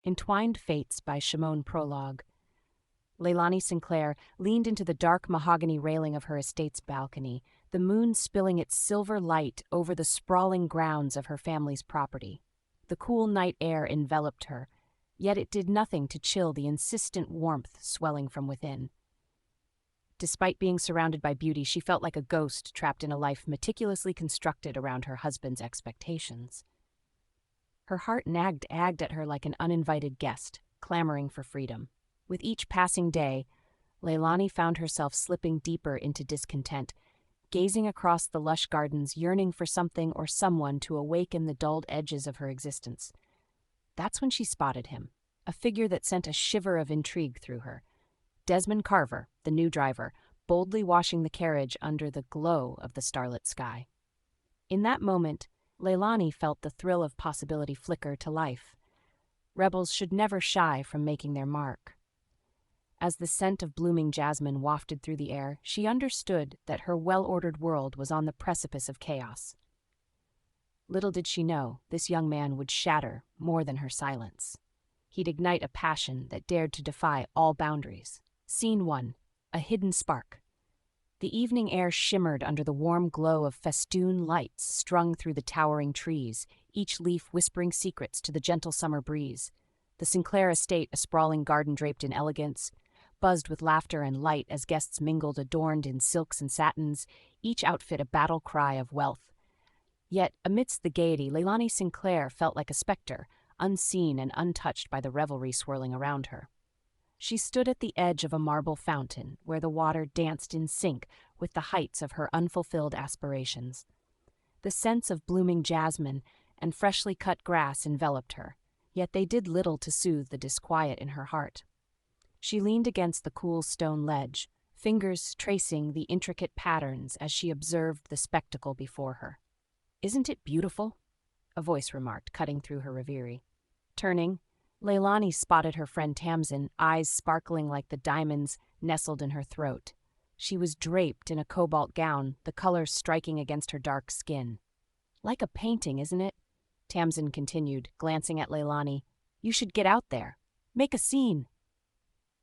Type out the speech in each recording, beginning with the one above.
Entwined Fates by Shimon Prologue. Laelani Sinclair leaned into the dark mahogany railing of her estate's balcony, the moon spilling its silver light over the sprawling grounds of her family's property. The cool night air enveloped her, yet it did nothing to chill the insistent warmth swelling from within. Despite being surrounded by beauty, she felt like a ghost trapped in a life meticulously constructed around her husband's expectations. Her heart nagged at her like an uninvited guest, clamoring for freedom. With each passing day, Laelani found herself slipping deeper into discontent, gazing across the lush gardens, yearning for something or someone to awaken the dulled edges of her existence. That's when she spotted him, a figure that sent a shiver of intrigue through her. Desmond Carver, the new driver, boldly washing the carriage under the glow of the starlit sky. In that moment, Laelani felt the thrill of possibility flicker to life. Rebels should never shy from making their mark. As the scent of blooming jasmine wafted through the air, she understood that her well-ordered world was on the precipice of chaos. Little did she know, this young man would shatter more than her silence. He'd ignite a passion that dared to defy all boundaries. Scene 1. A hidden spark. The evening air shimmered under the warm glow of festoon lights strung through the towering trees, each leaf whispering secrets to the gentle summer breeze. The Sinclair estate, a sprawling garden draped in elegance, buzzed with laughter and light as guests mingled adorned in silks and satins, each outfit a battle cry of wealth. Yet, amidst the gaiety, Laelani Sinclair felt like a specter, unseen and untouched by the revelry swirling around her. She stood at the edge of a marble fountain, where the water danced in sync with the heights of her unfulfilled aspirations. The scents of blooming jasmine and freshly cut grass enveloped her, yet they did little to soothe the disquiet in her heart. She leaned against the cool stone ledge, fingers tracing the intricate patterns as she observed the spectacle before her. "Isn't it beautiful?" a voice remarked, cutting through her reverie. Turning, Laelani spotted her friend Tamsin, eyes sparkling like the diamonds nestled in her throat. She was draped in a cobalt gown, the color striking against her dark skin. "Like a painting, isn't it?" Tamsin continued, glancing at Laelani. "You should get out there. Make a scene."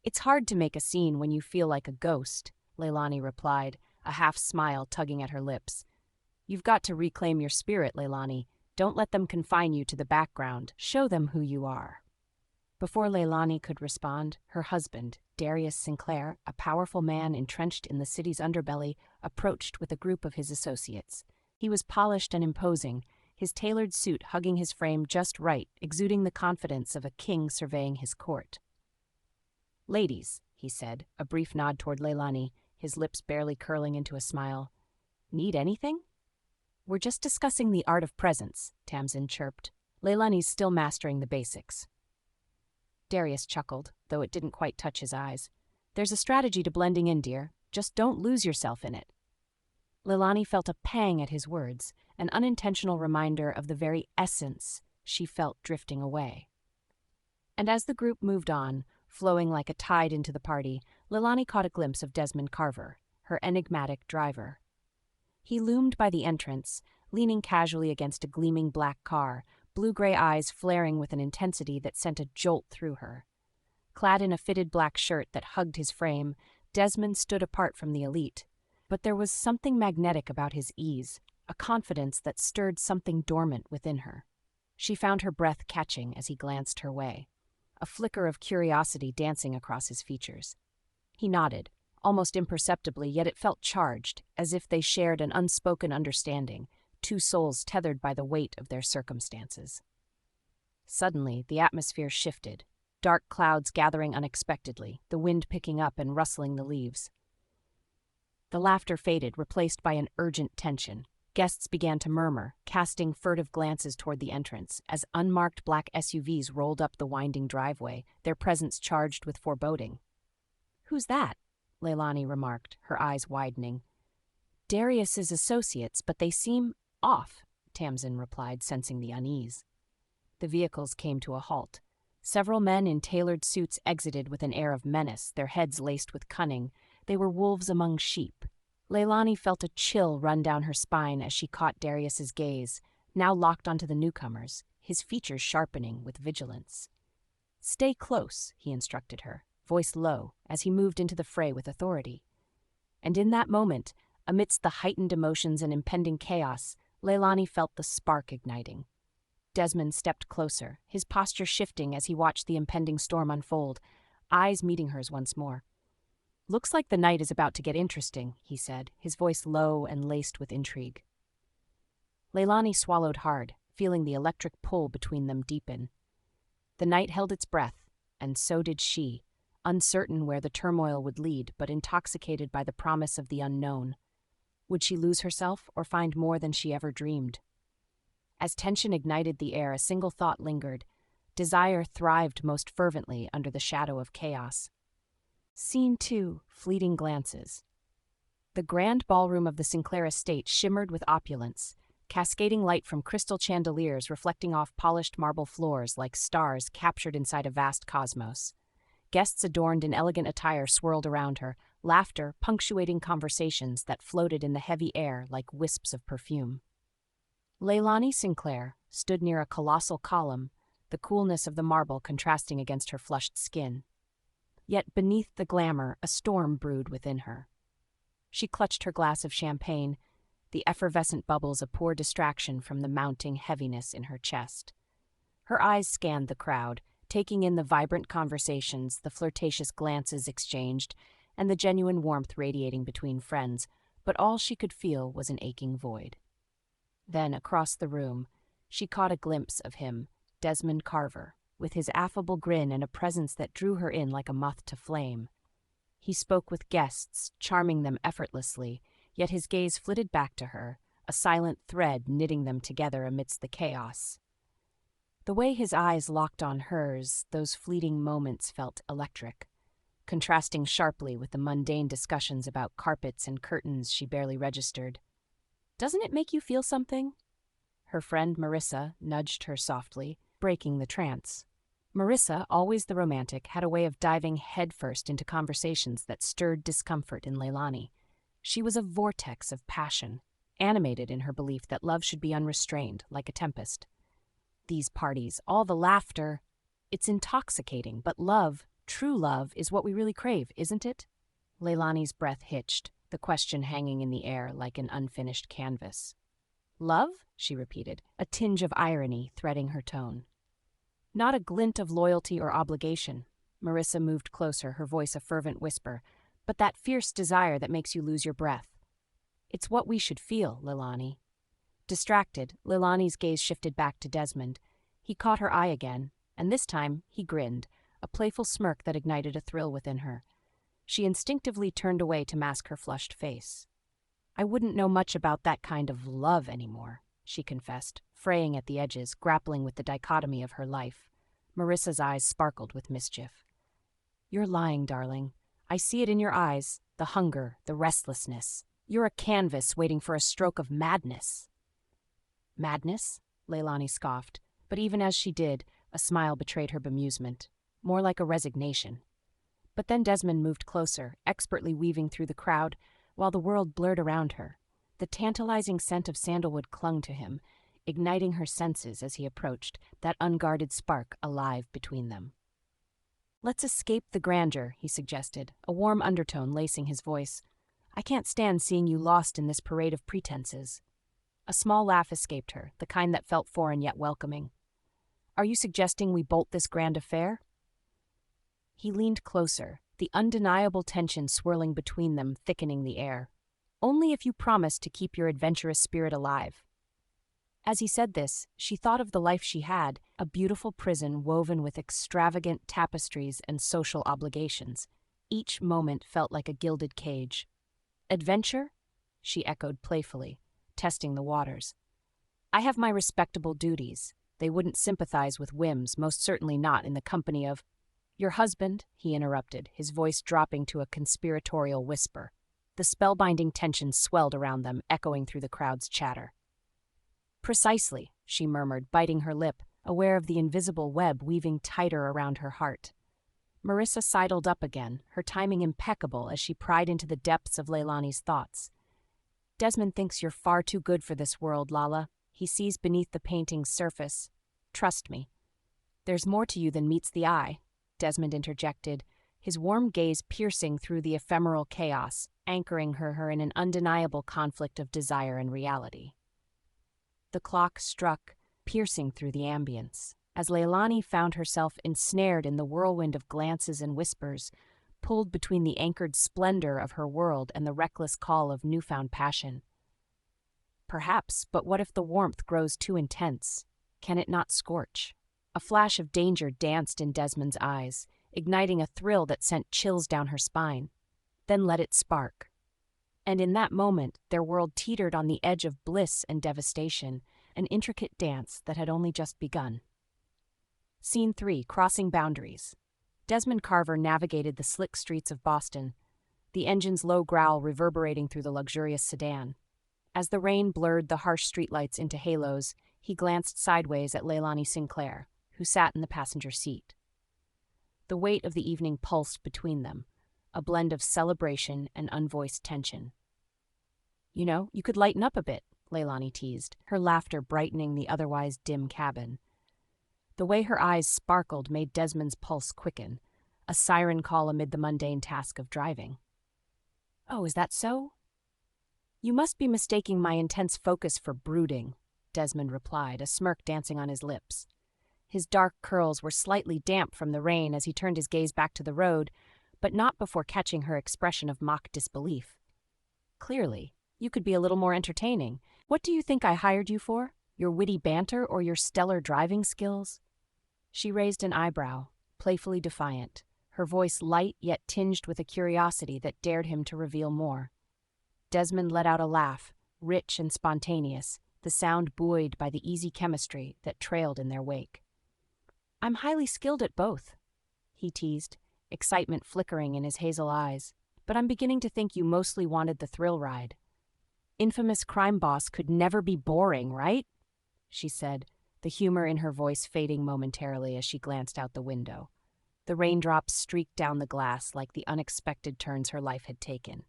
"It's hard to make a scene when you feel like a ghost," Laelani replied, a half-smile tugging at her lips. "You've got to reclaim your spirit, Laelani. Don't let them confine you to the background. Show them who you are." Before Laelani could respond, her husband, Darius Sinclair, a powerful man entrenched in the city's underbelly, approached with a group of his associates. He was polished and imposing, his tailored suit hugging his frame just right, exuding the confidence of a king surveying his court. "Ladies," he said, a brief nod toward Laelani, his lips barely curling into a smile. "Need anything?" "We're just discussing the art of presence," Tamsin chirped. "Laelani's still mastering the basics." Darius chuckled, though it didn't quite touch his eyes. "There's a strategy to blending in, dear. Just don't lose yourself in it." Laelani felt a pang at his words, an unintentional reminder of the very essence she felt drifting away. And as the group moved on, flowing like a tide into the party, Laelani caught a glimpse of Desmond Carver, her enigmatic driver. He loomed by the entrance, leaning casually against a gleaming black car, blue-gray eyes flaring with an intensity that sent a jolt through her. Clad in a fitted black shirt that hugged his frame, Desmond stood apart from the elite. But there was something magnetic about his ease, a confidence that stirred something dormant within her. She found her breath catching as he glanced her way, a flicker of curiosity dancing across his features. He nodded, almost imperceptibly, yet it felt charged, as if they shared an unspoken understanding, two souls tethered by the weight of their circumstances. Suddenly, the atmosphere shifted, dark clouds gathering unexpectedly, the wind picking up and rustling the leaves. The laughter faded, replaced by an urgent tension. Guests began to murmur, casting furtive glances toward the entrance, as unmarked black SUVs rolled up the winding driveway, their presence charged with foreboding. "Who's that?" Laelani remarked, her eyes widening. "Darius's associates, but they seem off," Tamsin replied, sensing the unease. The vehicles came to a halt. Several men in tailored suits exited with an air of menace, their heads laced with cunning. They were wolves among sheep. Laelani felt a chill run down her spine as she caught Darius's gaze, now locked onto the newcomers, his features sharpening with vigilance. Stay close, he instructed her, voice low, as he moved into the fray with authority. And in that moment, amidst the heightened emotions and impending chaos, Laelani felt the spark igniting. Desmond stepped closer, his posture shifting as he watched the impending storm unfold, eyes meeting hers once more. "Looks like the night is about to get interesting," he said, his voice low and laced with intrigue. Laelani swallowed hard, feeling the electric pull between them deepen. The night held its breath, and so did she, uncertain where the turmoil would lead, but intoxicated by the promise of the unknown. Would she lose herself or find more than she ever dreamed? As tension ignited the air, a single thought lingered. Desire thrived most fervently under the shadow of chaos. Scene 2, Fleeting Glances. The grand ballroom of the Sinclair estate shimmered with opulence, cascading light from crystal chandeliers reflecting off polished marble floors like stars captured inside a vast cosmos. Guests adorned in elegant attire swirled around her, laughter punctuating conversations that floated in the heavy air like wisps of perfume. Laelani Sinclair stood near a colossal column, the coolness of the marble contrasting against her flushed skin. Yet beneath the glamour, a storm brewed within her. She clutched her glass of champagne, the effervescent bubbles a poor distraction from the mounting heaviness in her chest. Her eyes scanned the crowd, taking in the vibrant conversations, the flirtatious glances exchanged, and the genuine warmth radiating between friends, but all she could feel was an aching void. Then, across the room, she caught a glimpse of him, Desmond Carver, with his affable grin and a presence that drew her in like a moth to flame. He spoke with guests, charming them effortlessly, yet his gaze flitted back to her, a silent thread knitting them together amidst the chaos. The way his eyes locked on hers, those fleeting moments felt electric, contrasting sharply with the mundane discussions about carpets and curtains she barely registered. "Doesn't it make you feel something?" Her friend Marissa nudged her softly, breaking the trance. Marissa, always the romantic, had a way of diving headfirst into conversations that stirred discomfort in Laelani. She was a vortex of passion, animated in her belief that love should be unrestrained, like a tempest. These parties, all the laughter, it's intoxicating, but love, true love, is what we really crave, isn't it? Laelani's breath hitched, the question hanging in the air like an unfinished canvas. "Love?" she repeated, a tinge of irony threading her tone. "Not a glint of loyalty or obligation." Marissa moved closer, her voice a fervent whisper, "but that fierce desire that makes you lose your breath. It's what we should feel, Laelani." Distracted, Laelani's gaze shifted back to Desmond. He caught her eye again, and this time he grinned, a playful smirk that ignited a thrill within her. She instinctively turned away to mask her flushed face. "I wouldn't know much about that kind of love anymore," she confessed, fraying at the edges, grappling with the dichotomy of her life. Marissa's eyes sparkled with mischief. "You're lying, darling. I see it in your eyes, the hunger, the restlessness. You're a canvas waiting for a stroke of madness." "Madness?" Laelani scoffed, but even as she did, a smile betrayed her bemusement, more like a resignation. But then Desmond moved closer, expertly weaving through the crowd, while the world blurred around her. The tantalizing scent of sandalwood clung to him, igniting her senses as he approached, that unguarded spark alive between them. "Let's escape the grandeur," he suggested, a warm undertone lacing his voice. "I can't stand seeing you lost in this parade of pretenses." A small laugh escaped her, the kind that felt foreign yet welcoming. "Are you suggesting we bolt this grand affair?" He leaned closer, the undeniable tension swirling between them, thickening the air. "Only if you promise to keep your adventurous spirit alive." As he said this, she thought of the life she had, a beautiful prison woven with extravagant tapestries and social obligations. Each moment felt like a gilded cage. "Adventure?" she echoed playfully, testing the waters. "I have my respectable duties. They wouldn't sympathize with whims, most certainly not in the company of—" "Your husband," he interrupted, his voice dropping to a conspiratorial whisper. The spellbinding tension swelled around them, echoing through the crowd's chatter. "Precisely," she murmured, biting her lip, aware of the invisible web weaving tighter around her heart. Marissa sidled up again, her timing impeccable as she pried into the depths of Laelani's thoughts. "Desmond thinks you're far too good for this world, Lala. He sees beneath the painting's surface. Trust me." "There's more to you than meets the eye," Desmond interjected, his warm gaze piercing through the ephemeral chaos, anchoring her in an undeniable conflict of desire and reality. The clock struck, piercing through the ambience, as Laelani found herself ensnared in the whirlwind of glances and whispers, pulled between the anchored splendor of her world and the reckless call of newfound passion. Perhaps, but what if the warmth grows too intense? Can it not scorch? A flash of danger danced in Desmond's eyes, igniting a thrill that sent chills down her spine. Then let it spark. And in that moment, their world teetered on the edge of bliss and devastation, an intricate dance that had only just begun. Scene 3, Crossing Boundaries. Desmond Carver navigated the slick streets of Boston, the engine's low growl reverberating through the luxurious sedan. As the rain blurred the harsh streetlights into halos, he glanced sideways at Laelani Sinclair, who sat in the passenger seat. The weight of the evening pulsed between them, a blend of celebration and unvoiced tension. "You know, you could lighten up a bit," Laelani teased, her laughter brightening the otherwise dim cabin. The way her eyes sparkled made Desmond's pulse quicken, a siren call amid the mundane task of driving. "Oh, is that so?" "You must be mistaking my intense focus for brooding," Desmond replied, a smirk dancing on his lips. His dark curls were slightly damp from the rain as he turned his gaze back to the road, but not before catching her expression of mock disbelief. "Clearly, you could be a little more entertaining. What do you think I hired you for? Your witty banter or your stellar driving skills?" She raised an eyebrow, playfully defiant, her voice light yet tinged with a curiosity that dared him to reveal more. Desmond let out a laugh, rich and spontaneous, the sound buoyed by the easy chemistry that trailed in their wake. "I'm highly skilled at both," he teased, excitement flickering in his hazel eyes. "But I'm beginning to think you mostly wanted the thrill ride." "Infamous crime boss could never be boring, right?" she said, the humor in her voice fading momentarily as she glanced out the window. The raindrops streaked down the glass like the unexpected turns her life had taken.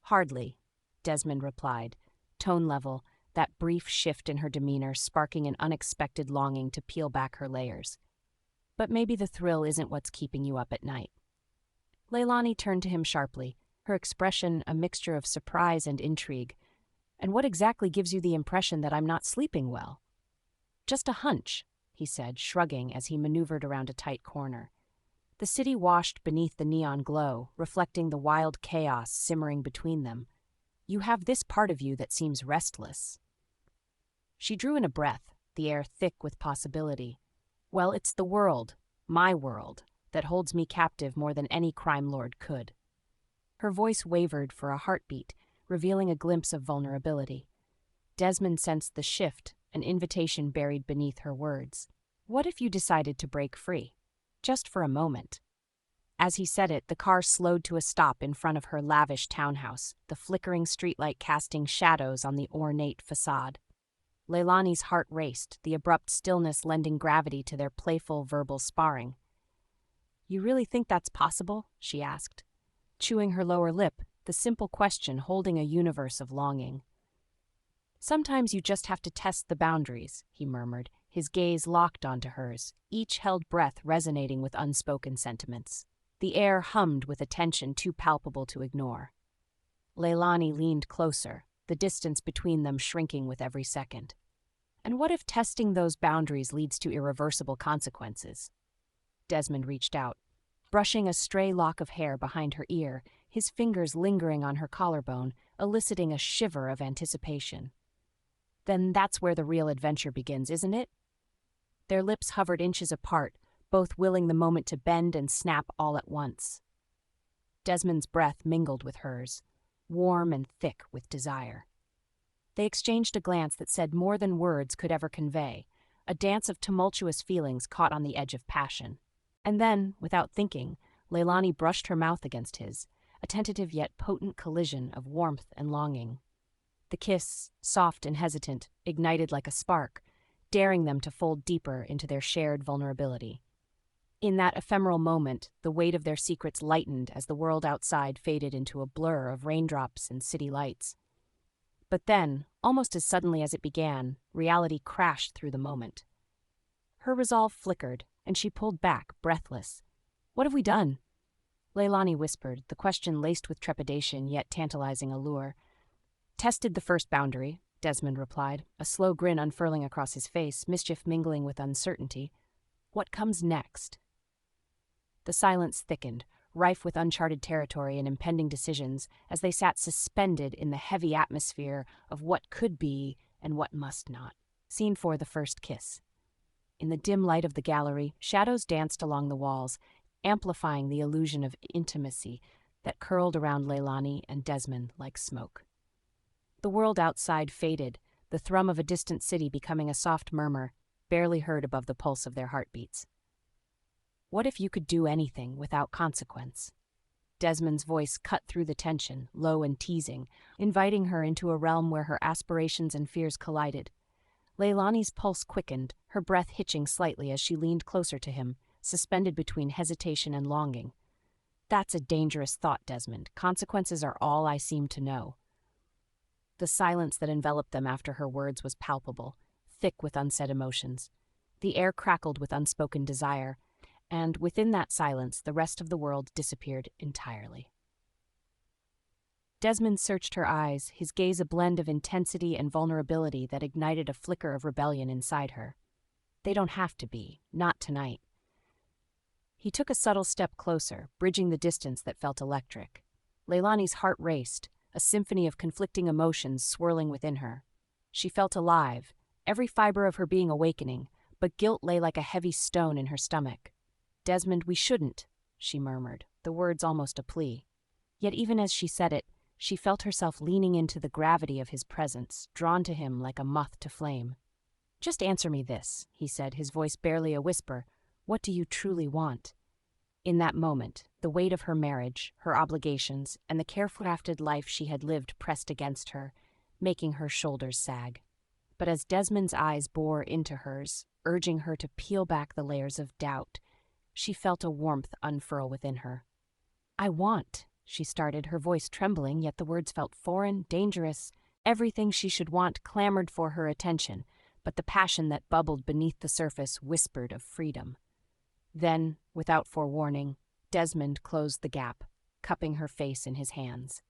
"Hardly," Desmond replied, tone level, that brief shift in her demeanor sparking an unexpected longing to peel back her layers. "But maybe the thrill isn't what's keeping you up at night." Laelani turned to him sharply, her expression a mixture of surprise and intrigue. "And what exactly gives you the impression that I'm not sleeping well?" "Just a hunch," he said, shrugging as he maneuvered around a tight corner. The city washed beneath the neon glow, reflecting the wild chaos simmering between them. "You have this part of you that seems restless." She drew in a breath, the air thick with possibility. "Well, it's the world, my world, that holds me captive more than any crime lord could." Her voice wavered for a heartbeat, revealing a glimpse of vulnerability. Desmond sensed the shift, an invitation buried beneath her words. "What if you decided to break free? Just for a moment?" As he said it, the car slowed to a stop in front of her lavish townhouse, the flickering streetlight casting shadows on the ornate façade. Laelani's heart raced, the abrupt stillness lending gravity to their playful verbal sparring. "You really think that's possible?" she asked, chewing her lower lip, the simple question holding a universe of longing. "Sometimes you just have to test the boundaries," he murmured, his gaze locked onto hers, each held breath resonating with unspoken sentiments. The air hummed with a tension too palpable to ignore. Laelani leaned closer, the distance between them shrinking with every second. "And what if testing those boundaries leads to irreversible consequences?" Desmond reached out, brushing a stray lock of hair behind her ear, his fingers lingering on her collarbone, eliciting a shiver of anticipation. "Then that's where the real adventure begins, isn't it?" Their lips hovered inches apart, both willing the moment to bend and snap all at once. Desmond's breath mingled with hers, warm and thick with desire. They exchanged a glance that said more than words could ever convey, a dance of tumultuous feelings caught on the edge of passion. And then, without thinking, Laelani brushed her mouth against his, a tentative yet potent collision of warmth and longing. The kiss, soft and hesitant, ignited like a spark, daring them to fold deeper into their shared vulnerability. In that ephemeral moment, the weight of their secrets lightened as the world outside faded into a blur of raindrops and city lights. But then, almost as suddenly as it began, reality crashed through the moment. Her resolve flickered, and she pulled back, breathless. "What have we done?" Laelani whispered, the question laced with trepidation yet tantalizing allure. "Tested the first boundary," Desmond replied, a slow grin unfurling across his face, mischief mingling with uncertainty. "What comes next?" The silence thickened, rife with uncharted territory and impending decisions, as they sat suspended in the heavy atmosphere of what could be and what must not. Scene 4: The First Kiss. In the dim light of the gallery, shadows danced along the walls, amplifying the illusion of intimacy that curled around Laelani and Desmond like smoke. The world outside faded, the thrum of a distant city becoming a soft murmur, barely heard above the pulse of their heartbeats. What if you could do anything without consequence? Desmond's voice cut through the tension, low and teasing, inviting her into a realm where her aspirations and fears collided. Laelani's pulse quickened, her breath hitching slightly as she leaned closer to him, suspended between hesitation and longing. "That's a dangerous thought, Desmond. Consequences are all I seem to know." The silence that enveloped them after her words was palpable, thick with unsaid emotions. The air crackled with unspoken desire, and within that silence the rest of the world disappeared entirely. Desmond searched her eyes, his gaze a blend of intensity and vulnerability that ignited a flicker of rebellion inside her. "They don't have to be, not tonight." He took a subtle step closer, bridging the distance that felt electric. Laelani's heart raced, a symphony of conflicting emotions swirling within her. She felt alive, every fiber of her being awakening, but guilt lay like a heavy stone in her stomach. "Desmond, we shouldn't," she murmured, the words almost a plea. Yet even as she said it, she felt herself leaning into the gravity of his presence, drawn to him like a moth to flame. "Just answer me this," he said, his voice barely a whisper. "What do you truly want?" In that moment, the weight of her marriage, her obligations, and the carefree-crafted life she had lived pressed against her, making her shoulders sag. But as Desmond's eyes bore into hers, urging her to peel back the layers of doubt, she felt a warmth unfurl within her. "I want," she started, her voice trembling, yet the words felt foreign, dangerous. Everything she should want clamored for her attention, but the passion that bubbled beneath the surface whispered of freedom. Then, without forewarning, Desmond closed the gap, cupping her face in his hands.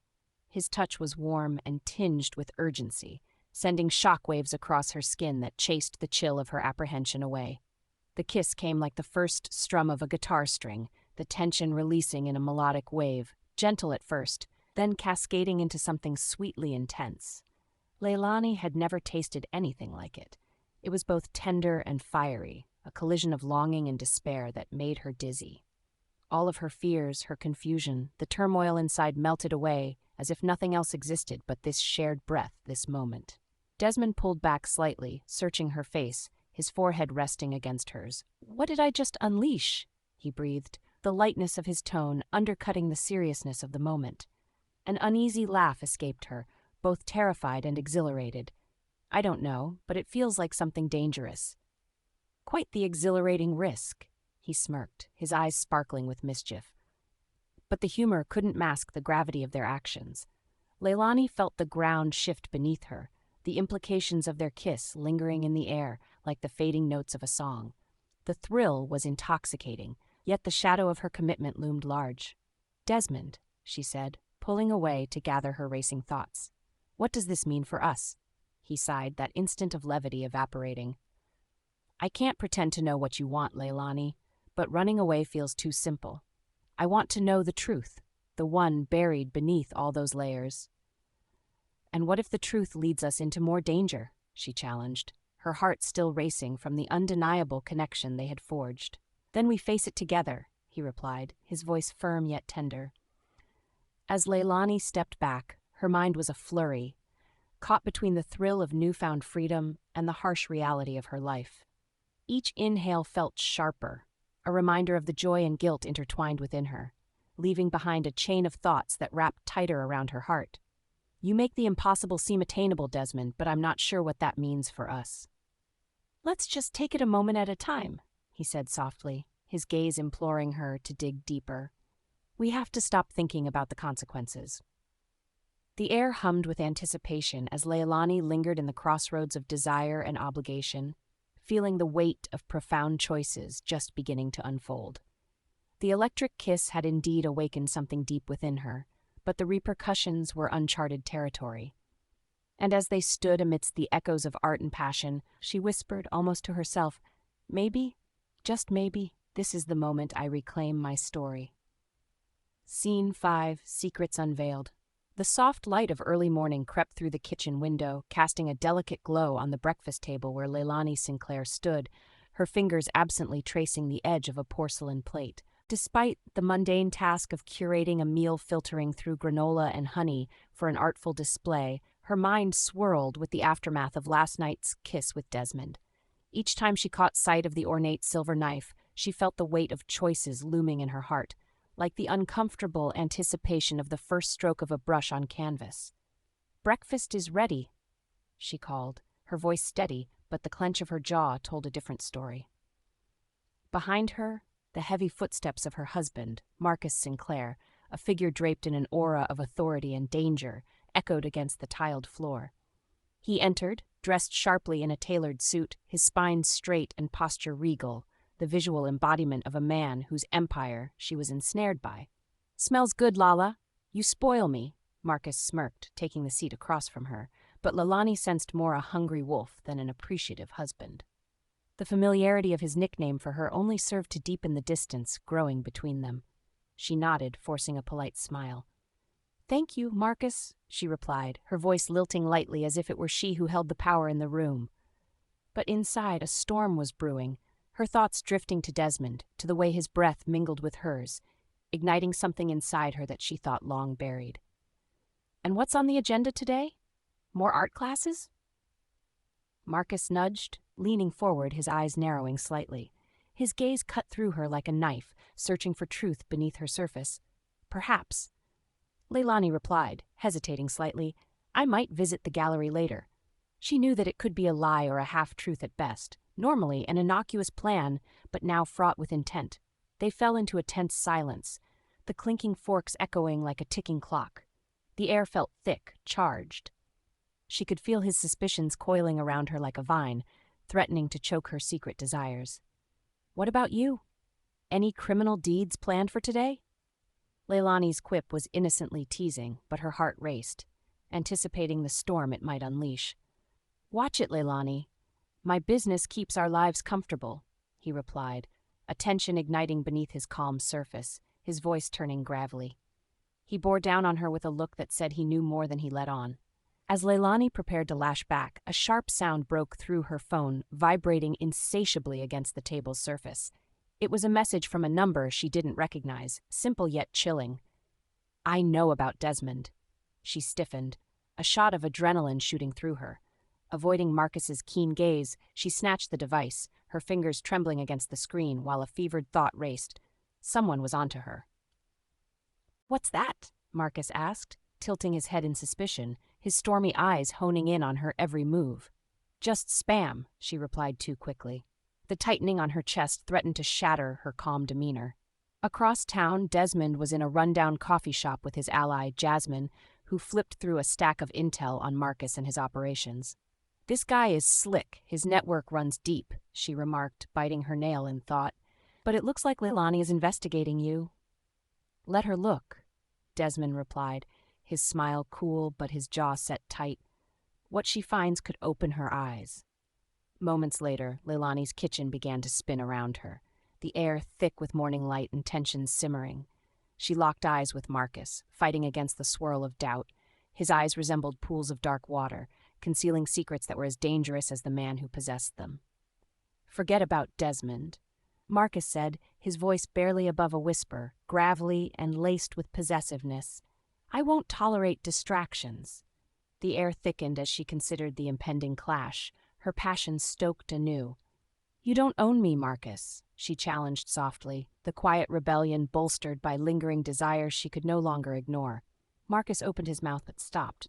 His touch was warm and tinged with urgency, sending shockwaves across her skin that chased the chill of her apprehension away. The kiss came like the first strum of a guitar string, the tension releasing in a melodic wave, gentle at first, then cascading into something sweetly intense. Laelani had never tasted anything like it. It was both tender and fiery, a collision of longing and despair that made her dizzy. All of her fears, her confusion, the turmoil inside melted away, as if nothing else existed but this shared breath, this moment. Desmond pulled back slightly, searching her face, his forehead resting against hers. "What did I just unleash?" he breathed, the lightness of his tone undercutting the seriousness of the moment. An uneasy laugh escaped her, both terrified and exhilarated. "I don't know, but it feels like something dangerous." "Quite the exhilarating risk," he smirked, his eyes sparkling with mischief. But the humor couldn't mask the gravity of their actions. Laelani felt the ground shift beneath her, the implications of their kiss lingering in the air like the fading notes of a song. The thrill was intoxicating, yet the shadow of her commitment loomed large. "Desmond," she said, pulling away to gather her racing thoughts. "What does this mean for us?" He sighed, that instant of levity evaporating. "I can't pretend to know what you want, Laelani, but running away feels too simple. I want to know the truth, the one buried beneath all those layers." "And what if the truth leads us into more danger?" she challenged, her heart still racing from the undeniable connection they had forged. "Then we face it together," he replied, his voice firm yet tender. As Laelani stepped back, her mind was a flurry, caught between the thrill of newfound freedom and the harsh reality of her life. Each inhale felt sharper, a reminder of the joy and guilt intertwined within her, leaving behind a chain of thoughts that wrapped tighter around her heart. "You make the impossible seem attainable, Desmond, but I'm not sure what that means for us." "Let's just take it a moment at a time," he said softly, his gaze imploring her to dig deeper. "We have to stop thinking about the consequences." The air hummed with anticipation as Laelani lingered in the crossroads of desire and obligation. feeling the weight of profound choices just beginning to unfold. The electric kiss had indeed awakened something deep within her, but the repercussions were uncharted territory. And as they stood amidst the echoes of art and passion, she whispered almost to herself, "Maybe, just maybe, this is the moment I reclaim my story." Scene 5, Secrets Unveiled. The soft light of early morning crept through the kitchen window, casting a delicate glow on the breakfast table where Laelani Sinclair stood, her fingers absently tracing the edge of a porcelain plate. Despite the mundane task of curating a meal filtering through granola and honey for an artful display, her mind swirled with the aftermath of last night's kiss with Desmond. Each time she caught sight of the ornate silver knife, she felt the weight of choices looming in her heart, like the uncomfortable anticipation of the first stroke of a brush on canvas. "Breakfast is ready," she called, her voice steady, but the clench of her jaw told a different story. Behind her, the heavy footsteps of her husband, Marcus Sinclair, a figure draped in an aura of authority and danger, echoed against the tiled floor. He entered, dressed sharply in a tailored suit, his spine straight and posture regal, the visual embodiment of a man whose empire she was ensnared by. "Smells good, Lala. You spoil me," Marcus smirked, taking the seat across from her, but Laelani sensed more a hungry wolf than an appreciative husband. The familiarity of his nickname for her only served to deepen the distance growing between them. She nodded, forcing a polite smile. "Thank you, Marcus," she replied, her voice lilting lightly as if it were she who held the power in the room. But inside, a storm was brewing, her thoughts drifting to Desmond, to the way his breath mingled with hers, igniting something inside her that she thought long buried. "And what's on the agenda today? More art classes?" Marcus nudged, leaning forward, his eyes narrowing slightly. His gaze cut through her like a knife, searching for truth beneath her surface. "Perhaps." Laelani replied, hesitating slightly, "I might visit the gallery later." She knew that it could be a lie or a half-truth at best, normally an innocuous plan, but now fraught with intent. They fell into a tense silence, the clinking forks echoing like a ticking clock. The air felt thick, charged. She could feel his suspicions coiling around her like a vine, threatening to choke her secret desires. "What about you? Any criminal deeds planned for today?" Laelani's quip was innocently teasing, but her heart raced, anticipating the storm it might unleash. "Watch it, Laelani. My business keeps our lives comfortable," he replied, a tension igniting beneath his calm surface, his voice turning gravelly. He bore down on her with a look that said he knew more than he let on. As Laelani prepared to lash back, a sharp sound broke through her phone, vibrating insatiably against the table's surface. It was a message from a number she didn't recognize, simple yet chilling. "I know about Desmond." She stiffened, a shot of adrenaline shooting through her. Avoiding Marcus's keen gaze, she snatched the device, her fingers trembling against the screen while a fevered thought raced. Someone was onto her. "What's that?" Marcus asked, tilting his head in suspicion, his stormy eyes honing in on her every move. "Just spam," she replied too quickly. The tightening on her chest threatened to shatter her calm demeanor. Across town, Desmond was in a rundown coffee shop with his ally, Jasmine, who flipped through a stack of intel on Marcus and his operations. "This guy is slick, his network runs deep," she remarked, biting her nail in thought. "But it looks like Laelani is investigating you." "Let her look," Desmond replied, his smile cool but his jaw set tight. "What she finds could open her eyes." Moments later, Laelani's kitchen began to spin around her, the air thick with morning light and tension simmering. She locked eyes with Marcus, fighting against the swirl of doubt. His eyes resembled pools of dark water, concealing secrets that were as dangerous as the man who possessed them. "Forget about Desmond," Marcus said, his voice barely above a whisper, gravelly and laced with possessiveness. "I won't tolerate distractions." The air thickened as she considered the impending clash, her passion stoked anew. "You don't own me, Marcus," she challenged softly, the quiet rebellion bolstered by lingering desires she could no longer ignore. Marcus opened his mouth but stopped,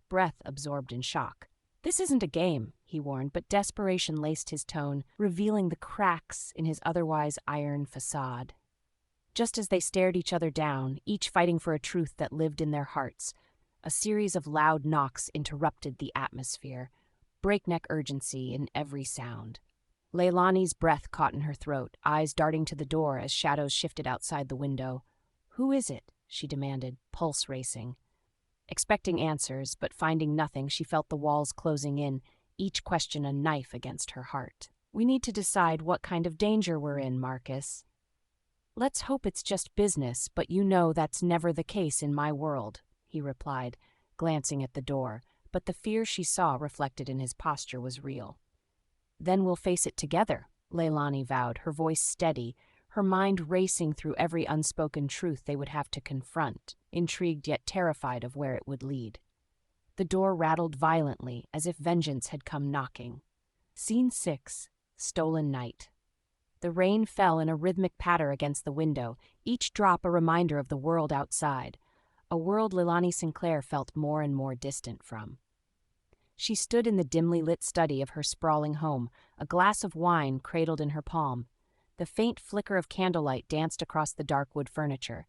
breath absorbed in shock. "This isn't a game," he warned, but desperation laced his tone, revealing the cracks in his otherwise iron façade. Just as they stared each other down, each fighting for a truth that lived in their hearts, a series of loud knocks interrupted the atmosphere, breakneck urgency in every sound. Laelani's breath caught in her throat, eyes darting to the door as shadows shifted outside the window. "Who is it?" she demanded, pulse racing. Expecting answers, but finding nothing, she felt the walls closing in, each question a knife against her heart. "We need to decide what kind of danger we're in, Marcus. Let's hope it's just business, but you know that's never the case in my world," he replied, glancing at the door, but the fear she saw reflected in his posture was real. "Then we'll face it together," Laelani vowed, her voice steady, her mind racing through every unspoken truth they would have to confront, intrigued yet terrified of where it would lead. The door rattled violently, as if vengeance had come knocking. Scene 6. Stolen Night. The rain fell in a rhythmic patter against the window, each drop a reminder of the world outside, a world Laelani Sinclair felt more and more distant from. She stood in the dimly lit study of her sprawling home, a glass of wine cradled in her palm. The faint flicker of candlelight danced across the dark wood furniture,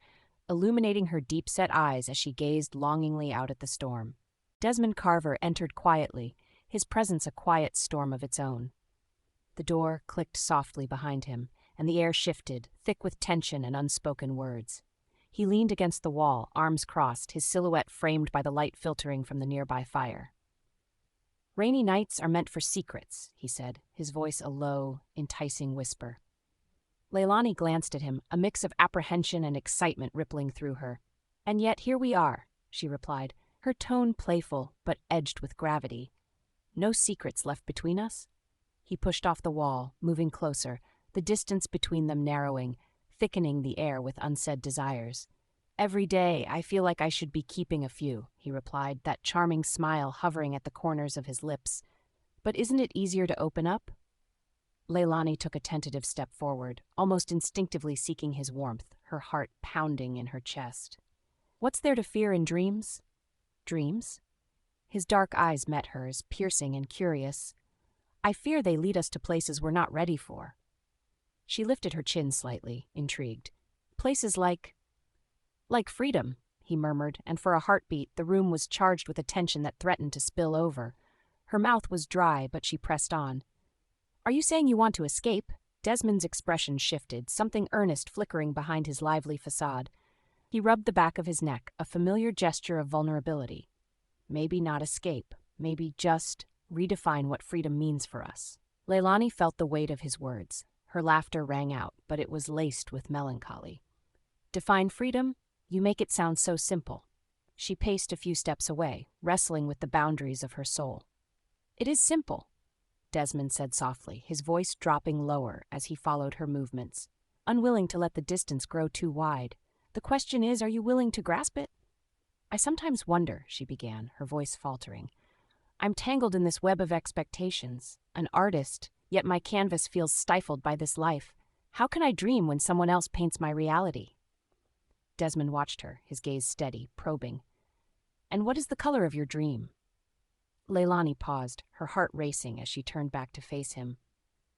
illuminating her deep-set eyes as she gazed longingly out at the storm. Desmond Carver entered quietly, his presence a quiet storm of its own. The door clicked softly behind him, and the air shifted, thick with tension and unspoken words. He leaned against the wall, arms crossed, his silhouette framed by the light filtering from the nearby fire. "Rainy nights are meant for secrets," he said, his voice a low, enticing whisper. Laelani glanced at him, a mix of apprehension and excitement rippling through her. "And yet here we are," she replied, her tone playful but edged with gravity. "No secrets left between us?" He pushed off the wall, moving closer, the distance between them narrowing, thickening the air with unsaid desires. "Every day I feel like I should be keeping a few," he replied, that charming smile hovering at the corners of his lips. "But isn't it easier to open up?" Laelani took a tentative step forward, almost instinctively seeking his warmth, her heart pounding in her chest. "What's there to fear in dreams?" "Dreams?" His dark eyes met hers, piercing and curious. "I fear they lead us to places we're not ready for." She lifted her chin slightly, intrigued. "Places like freedom," he murmured, and for a heartbeat the room was charged with a tension that threatened to spill over. Her mouth was dry, but she pressed on. "Are you saying you want to escape?" Desmond's expression shifted, something earnest flickering behind his lively façade. He rubbed the back of his neck, a familiar gesture of vulnerability. "Maybe not escape, maybe just redefine what freedom means for us." Laelani felt the weight of his words. Her laughter rang out, but it was laced with melancholy. "Define freedom? You make it sound so simple." She paced a few steps away, wrestling with the boundaries of her soul. "It is simple," Desmond said softly, his voice dropping lower as he followed her movements, unwilling to let the distance grow too wide. "The question is, are you willing to grasp it?" "I sometimes wonder," she began, her voice faltering. "I'm tangled in this web of expectations, an artist, yet my canvas feels stifled by this life. How can I dream when someone else paints my reality?" Desmond watched her, his gaze steady, probing. "And what is the color of your dream?" Laelani paused, her heart racing as she turned back to face him.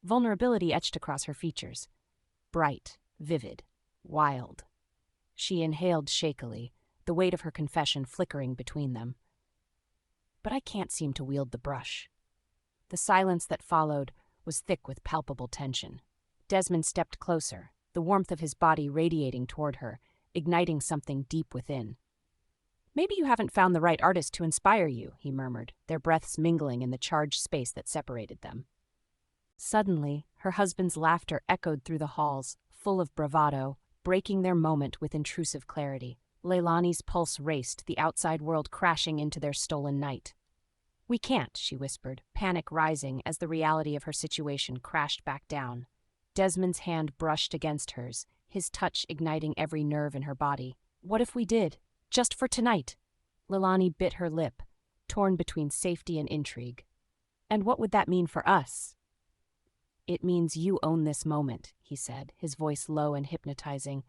Vulnerability etched across her features. Bright, vivid, wild. She inhaled shakily, the weight of her confession flickering between them. "But I can't seem to wield the brush." The silence that followed was thick with palpable tension. Desmond stepped closer, the warmth of his body radiating toward her, igniting something deep within. "Maybe you haven't found the right artist to inspire you," he murmured, their breaths mingling in the charged space that separated them. Suddenly, her husband's laughter echoed through the halls, full of bravado, breaking their moment with intrusive clarity. Laelani's pulse raced, the outside world crashing into their stolen night. "We can't," she whispered, panic rising as the reality of her situation crashed back down. Desmond's hand brushed against hers, his touch igniting every nerve in her body. "What if we did? Just for tonight?" Laelani bit her lip, torn between safety and intrigue. "And what would that mean for us?" "It means you own this moment," he said, his voice low and hypnotizing.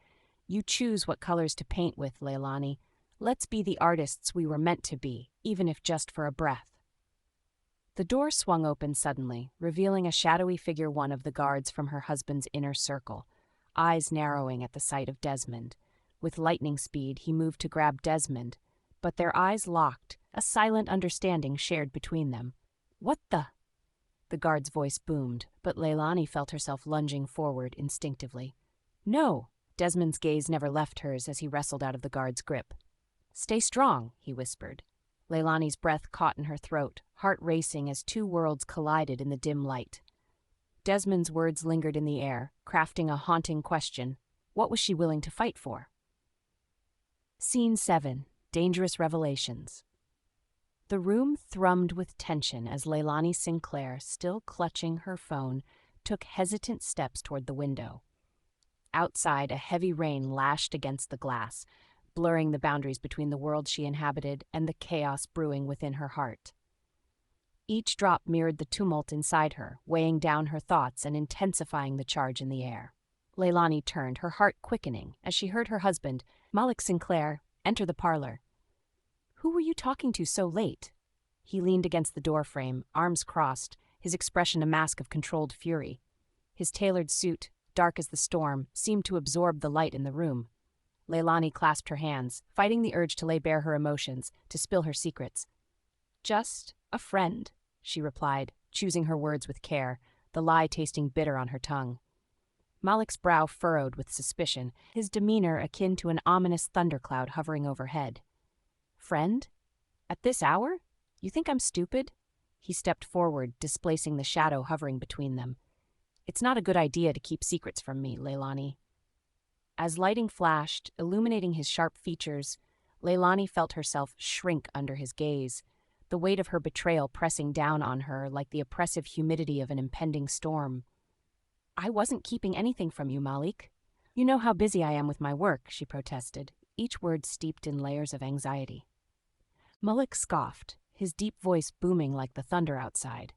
"You choose what colors to paint with, Laelani. Let's be the artists we were meant to be, even if just for a breath." The door swung open suddenly, revealing a shadowy figure, one of the guards from her husband's inner circle, eyes narrowing at the sight of Desmond. With lightning speed, he moved to grab Desmond, but their eyes locked, a silent understanding shared between them. "What the?" The guard's voice boomed, but Laelani felt herself lunging forward instinctively. No! Desmond's gaze never left hers as he wrestled out of the guard's grip. Stay strong, he whispered. Laelani's breath caught in her throat, heart racing as two worlds collided in the dim light. Desmond's words lingered in the air, crafting a haunting question. What was she willing to fight for? Scene 7. Dangerous Revelations. The room thrummed with tension as Laelani Sinclair, still clutching her phone, took hesitant steps toward the window. Outside, a heavy rain lashed against the glass, blurring the boundaries between the world she inhabited and the chaos brewing within her heart. Each drop mirrored the tumult inside her, weighing down her thoughts and intensifying the charge in the air. Laelani turned, her heart quickening, as she heard her husband, Malik Sinclair, enter the parlor. Who were you talking to so late? He leaned against the doorframe, arms crossed, his expression a mask of controlled fury. His tailored suit, dark as the storm, seemed to absorb the light in the room. Laelani clasped her hands, fighting the urge to lay bare her emotions, to spill her secrets. Just a friend, she replied, choosing her words with care, the lie tasting bitter on her tongue. Malik's brow furrowed with suspicion, his demeanor akin to an ominous thundercloud hovering overhead. Friend? At this hour? You think I'm stupid? He stepped forward, displacing the shadow hovering between them. It's not a good idea to keep secrets from me, Laelani. As lighting flashed, illuminating his sharp features, Laelani felt herself shrink under his gaze, the weight of her betrayal pressing down on her like the oppressive humidity of an impending storm. I wasn't keeping anything from you, Malik. You know how busy I am with my work, she protested, each word steeped in layers of anxiety. Malik scoffed, his deep voice booming like the thunder outside.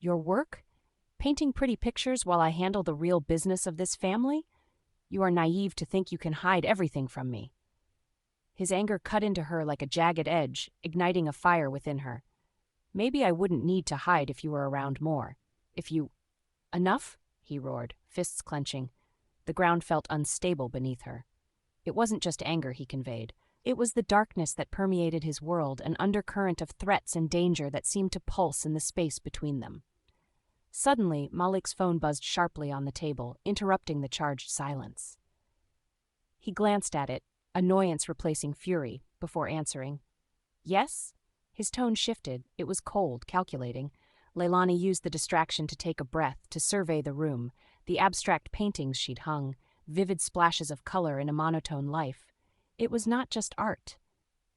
Your work? Painting pretty pictures while I handle the real business of this family? You are naive to think you can hide everything from me. His anger cut into her like a jagged edge, igniting a fire within her. Maybe I wouldn't need to hide if you were around more. If you... Enough? He roared, fists clenching. The ground felt unstable beneath her. It wasn't just anger he conveyed. It was the darkness that permeated his world, an undercurrent of threats and danger that seemed to pulse in the space between them. Suddenly, Malik's phone buzzed sharply on the table, interrupting the charged silence. He glanced at it, annoyance replacing fury, before answering. Yes? His tone shifted. It was cold, calculating. Laelani used the distraction to take a breath, to survey the room, the abstract paintings she'd hung, vivid splashes of color in a monotone life. It was not just art.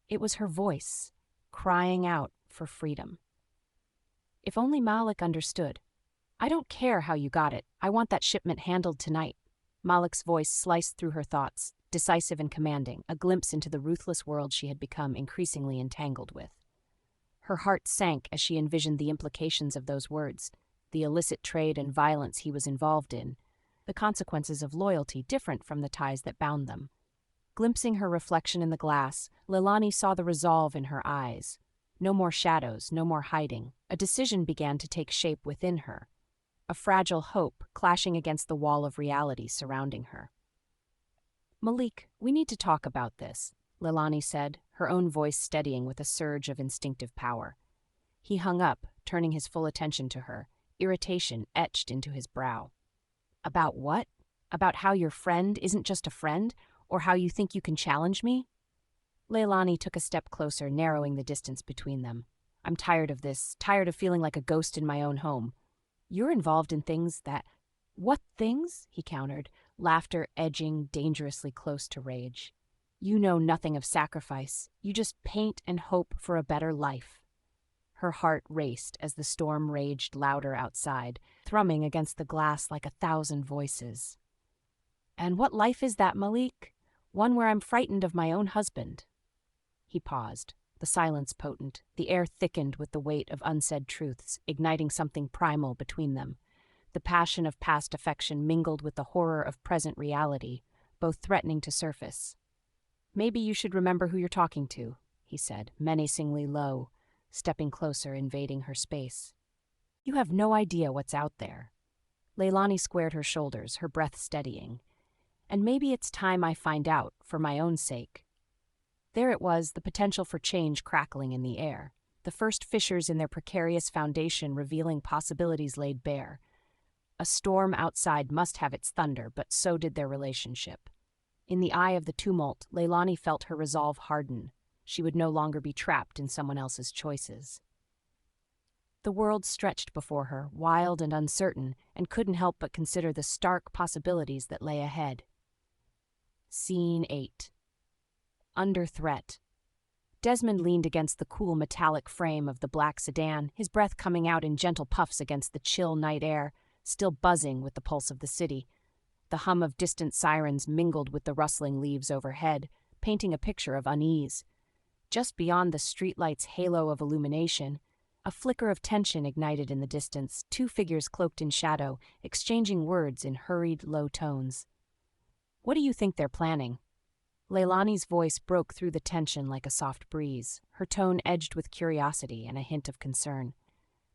It was her voice, crying out for freedom. If only Malik understood. I don't care how you got it. I want that shipment handled tonight. Malik's voice sliced through her thoughts, decisive and commanding, a glimpse into the ruthless world she had become increasingly entangled with. Her heart sank as she envisioned the implications of those words, the illicit trade and violence he was involved in, the consequences of loyalty different from the ties that bound them. Glimpsing her reflection in the glass, Laelani saw the resolve in her eyes. No more shadows, no more hiding. A decision began to take shape within her, a fragile hope clashing against the wall of reality surrounding her. Malik, we need to talk about this, Laelani said, her own voice steadying with a surge of instinctive power. He hung up, turning his full attention to her, irritation etched into his brow. About what? About how your friend isn't just a friend, or how you think you can challenge me? Laelani took a step closer, narrowing the distance between them. I'm tired of this, tired of feeling like a ghost in my own home. You're involved in things that... What things? He countered, laughter edging dangerously close to rage. You know nothing of sacrifice. You just paint and hope for a better life. Her heart raced as the storm raged louder outside, thrumming against the glass like 1,000 voices. And what life is that, Malik? One where I'm frightened of my own husband. He paused, the silence potent, the air thickened with the weight of unsaid truths, igniting something primal between them. The passion of past affection mingled with the horror of present reality, both threatening to surface. Maybe you should remember who you're talking to, he said, menacingly low, stepping closer, invading her space. You have no idea what's out there. Laelani squared her shoulders, her breath steadying. And maybe it's time I find out, for my own sake. There it was, the potential for change crackling in the air. the first fissures in their precarious foundation revealing possibilities laid bare. A storm outside must have its thunder, but so did their relationship. In the eye of the tumult, Laelani felt her resolve harden. She would no longer be trapped in someone else's choices. The world stretched before her, wild and uncertain, and couldn't help but consider the stark possibilities that lay ahead. Scene 8. Under threat. Desmond leaned against the cool metallic frame of the black sedan, his breath coming out in gentle puffs against the chill night air, still buzzing with the pulse of the city. The hum of distant sirens mingled with the rustling leaves overhead, painting a picture of unease. Just beyond the streetlight's halo of illumination, a flicker of tension ignited in the distance, two figures cloaked in shadow, exchanging words in hurried, low tones. "What do you think they're planning?" Laelani's voice broke through the tension like a soft breeze, her tone edged with curiosity and a hint of concern.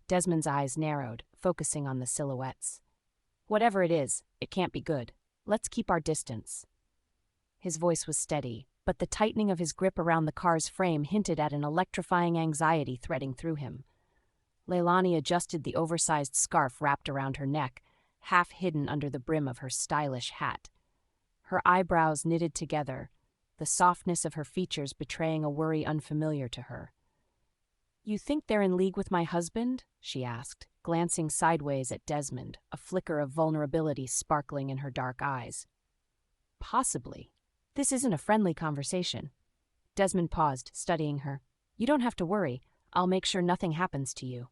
Desmond's eyes narrowed, focusing on the silhouettes. "Whatever it is, it can't be good. Let's keep our distance." His voice was steady, but the tightening of his grip around the car's frame hinted at an electrifying anxiety threading through him. Laelani adjusted the oversized scarf wrapped around her neck, half hidden under the brim of her stylish hat. Her eyebrows knitted together, the softness of her features betraying a worry unfamiliar to her. "You think they're in league with my husband?" she asked, glancing sideways at Desmond, a flicker of vulnerability sparkling in her dark eyes. "Possibly. This isn't a friendly conversation." Desmond paused, studying her. "You don't have to worry. I'll make sure nothing happens to you."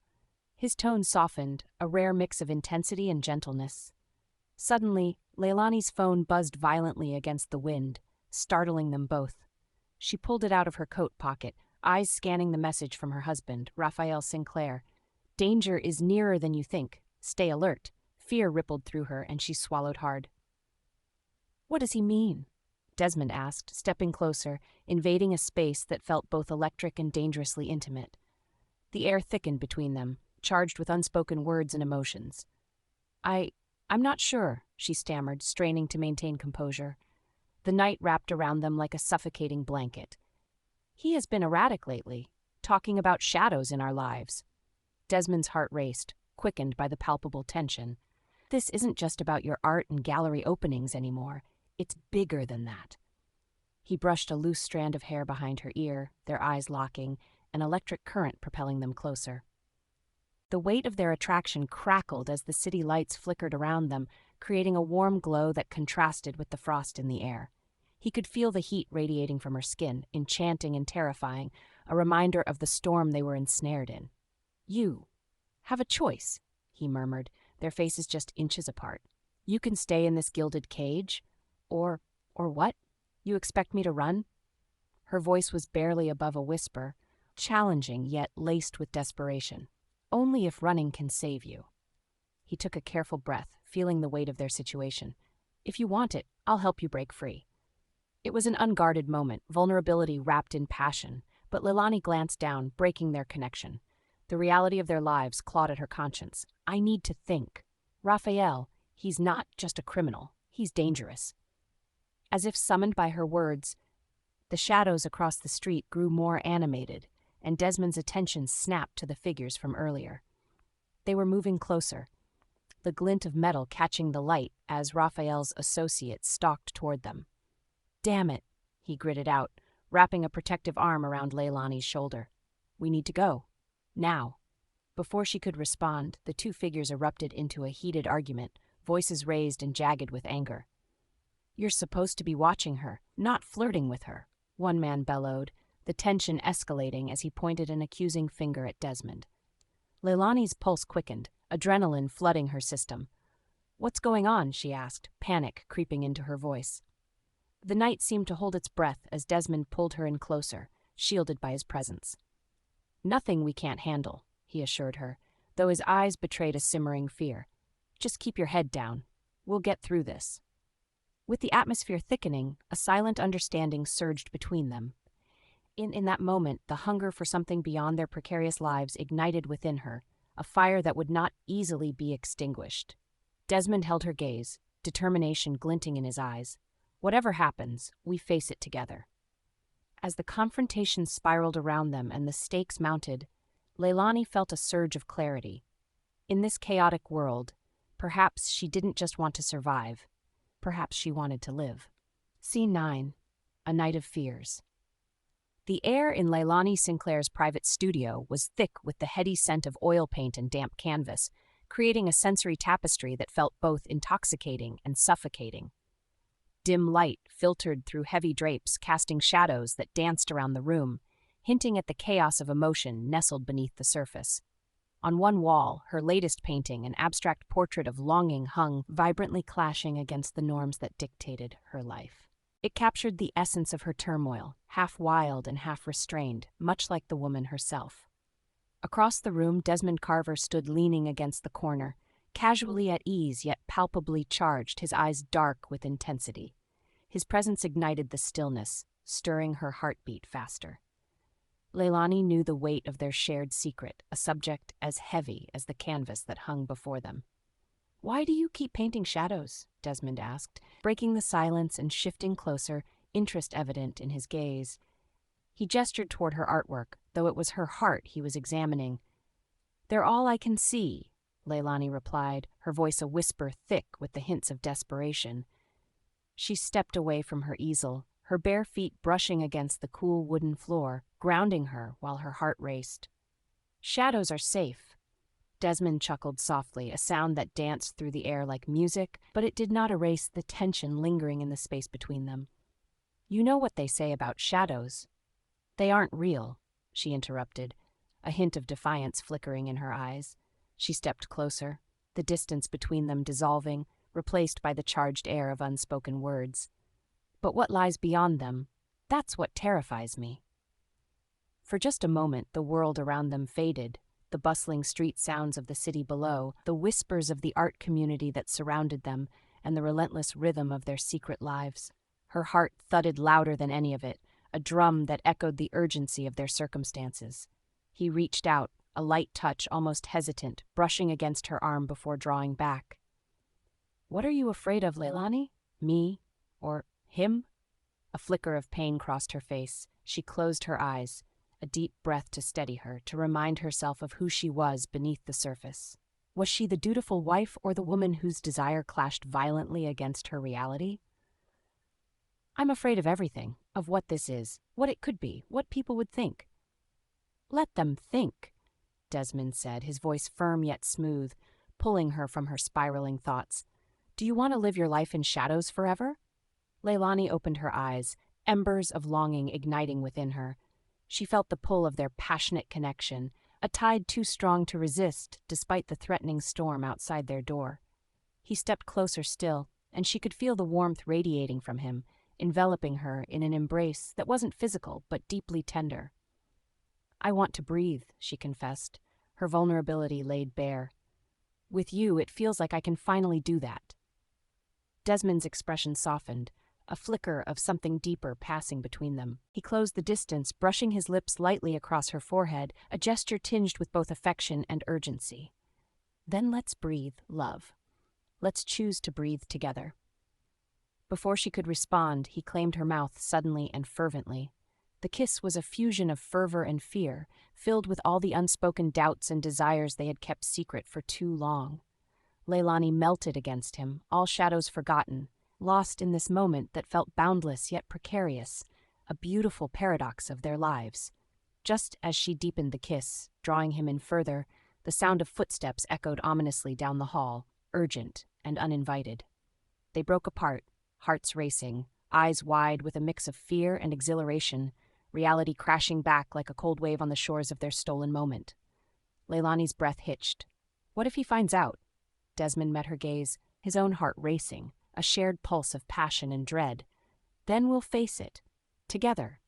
His tone softened, a rare mix of intensity and gentleness. Suddenly, Laelani's phone buzzed violently against the wind, startling them both. She pulled it out of her coat pocket, eyes scanning the message from her husband, Regency Sinclair. "Danger is nearer than you think. Stay alert." Fear rippled through her, and she swallowed hard. "What does he mean?" Desmond asked, stepping closer, invading a space that felt both electric and dangerously intimate. The air thickened between them, charged with unspoken words and emotions. I'm not sure," she stammered, straining to maintain composure. The night wrapped around them like a suffocating blanket. "He has been erratic lately, talking about shadows in our lives." Desmond's heart raced, quickened by the palpable tension. "This isn't just about your art and gallery openings anymore. It's bigger than that." He brushed a loose strand of hair behind her ear, their eyes locking, an electric current propelling them closer. The weight of their attraction crackled as the city lights flickered around them, creating a warm glow that contrasted with the frost in the air. He could feel the heat radiating from her skin, enchanting and terrifying, a reminder of the storm they were ensnared in. "You have a choice," he murmured, their faces just inches apart. "You can stay in this gilded cage, or what? You expect me to run?" Her voice was barely above a whisper, challenging yet laced with desperation. "Only if running can save you." He took a careful breath, feeling the weight of their situation. "If you want it, I'll help you break free." It was an unguarded moment, vulnerability wrapped in passion, but Laelani glanced down, breaking their connection. The reality of their lives clawed at her conscience. "I need to think. Raphael, he's not just a criminal. He's dangerous." As if summoned by her words, the shadows across the street grew more animated, and Desmond's attention snapped to the figures from earlier. They were moving closer, the glint of metal catching the light as Raphael's associate stalked toward them. "Damn it," he gritted out, wrapping a protective arm around Laelani's shoulder. "We need to go. Now." Before she could respond, the two figures erupted into a heated argument, voices raised and jagged with anger. "You're supposed to be watching her, not flirting with her," one man bellowed, the tension escalating as he pointed an accusing finger at Desmond. Laelani's pulse quickened, adrenaline flooding her system. "What's going on?" she asked, panic creeping into her voice. The night seemed to hold its breath as Desmond pulled her in closer, shielded by his presence. "Nothing we can't handle," he assured her, though his eyes betrayed a simmering fear. "Just keep your head down. We'll get through this." With the atmosphere thickening, a silent understanding surged between them. In that moment, the hunger for something beyond their precarious lives ignited within her, a fire that would not easily be extinguished. Desmond held her gaze, determination glinting in his eyes. "Whatever happens, we face it together." As the confrontation spiraled around them and the stakes mounted, Laelani felt a surge of clarity. In this chaotic world, perhaps she didn't just want to survive. Perhaps she wanted to live. Scene 9. A Night of Fears. The air in Laelani Sinclair's private studio was thick with the heady scent of oil paint and damp canvas, creating a sensory tapestry that felt both intoxicating and suffocating. Dim light filtered through heavy drapes, casting shadows that danced around the room, hinting at the chaos of emotion nestled beneath the surface. On one wall, her latest painting, an abstract portrait of longing, hung, vibrantly clashing against the norms that dictated her life. It captured the essence of her turmoil, half wild and half restrained, much like the woman herself. Across the room, Desmond Carver stood leaning against the corner, casually at ease yet palpably charged, his eyes dark with intensity. His presence ignited the stillness, stirring her heartbeat faster. Laelani knew the weight of their shared secret, a subject as heavy as the canvas that hung before them. "Why do you keep painting shadows?" Desmond asked, breaking the silence and shifting closer, interest evident in his gaze. He gestured toward her artwork, though it was her heart he was examining. "They're all I can see," Laelani replied, her voice a whisper thick with the hints of desperation. She stepped away from her easel, her bare feet brushing against the cool wooden floor, grounding her while her heart raced. "Shadows are safe." Desmond chuckled softly, a sound that danced through the air like music, but it did not erase the tension lingering in the space between them. "You know what they say about shadows." "They aren't real," she interrupted, a hint of defiance flickering in her eyes. She stepped closer, the distance between them dissolving, replaced by the charged air of unspoken words. "But what lies beyond them? That's what terrifies me." For just a moment, the world around them faded, the bustling street sounds of the city below, the whispers of the art community that surrounded them, and the relentless rhythm of their secret lives. Her heart thudded louder than any of it, a drum that echoed the urgency of their circumstances. He reached out, a light touch, almost hesitant, brushing against her arm before drawing back. "What are you afraid of, Laelani? Me? Or him?" A flicker of pain crossed her face. She closed her eyes, a deep breath to steady her, to remind herself of who she was beneath the surface. Was she the dutiful wife or the woman whose desire clashed violently against her reality? "I'm afraid of everything, of what this is, what it could be, what people would think." "Let them think," Desmond said, his voice firm yet smooth, pulling her from her spiraling thoughts. "Do you want to live your life in shadows forever?" Laelani opened her eyes, embers of longing igniting within her. She felt the pull of their passionate connection, a tide too strong to resist despite the threatening storm outside their door. He stepped closer still, and she could feel the warmth radiating from him, enveloping her in an embrace that wasn't physical but deeply tender. "I want to breathe," she confessed, her vulnerability laid bare. "With you, it feels like I can finally do that." Desmond's expression softened, a flicker of something deeper passing between them. He closed the distance, brushing his lips lightly across her forehead, a gesture tinged with both affection and urgency. "Then let's breathe, love. Let's choose to breathe together." Before she could respond, he claimed her mouth suddenly and fervently. The kiss was a fusion of fervor and fear, filled with all the unspoken doubts and desires they had kept secret for too long. Laelani melted against him, all shadows forgotten, lost in this moment that felt boundless yet precarious, a beautiful paradox of their lives. Just as she deepened the kiss, drawing him in further, the sound of footsteps echoed ominously down the hall, urgent and uninvited. They broke apart, hearts racing, eyes wide with a mix of fear and exhilaration, reality crashing back like a cold wave on the shores of their stolen moment. Laelani's breath hitched. What if he finds out? Desmond met her gaze, his own heart racing, a shared pulse of passion and dread. Then we'll face it, together.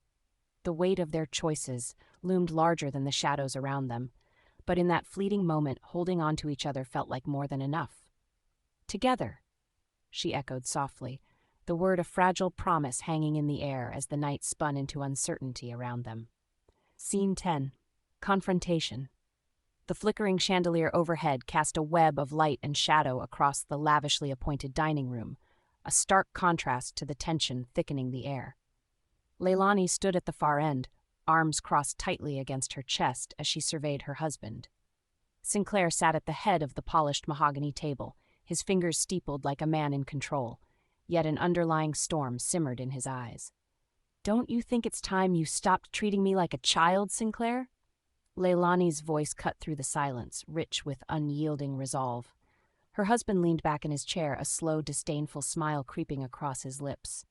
The weight of their choices loomed larger than the shadows around them, but in that fleeting moment, holding on to each other felt like more than enough. "Together," she echoed softly, the word a fragile promise hanging in the air as the night spun into uncertainty around them. Scene 10. Confrontation. The flickering chandelier overhead cast a web of light and shadow across the lavishly appointed dining room, a stark contrast to the tension thickening the air. Laelani stood at the far end, arms crossed tightly against her chest as she surveyed her husband. Sinclair sat at the head of the polished mahogany table, his fingers steepled like a man in control, yet an underlying storm simmered in his eyes. "Don't you think it's time you stopped treating me like a child, Sinclair?" Laelani's voice cut through the silence, rich with unyielding resolve. Her husband leaned back in his chair, a slow, disdainful smile creeping across his lips.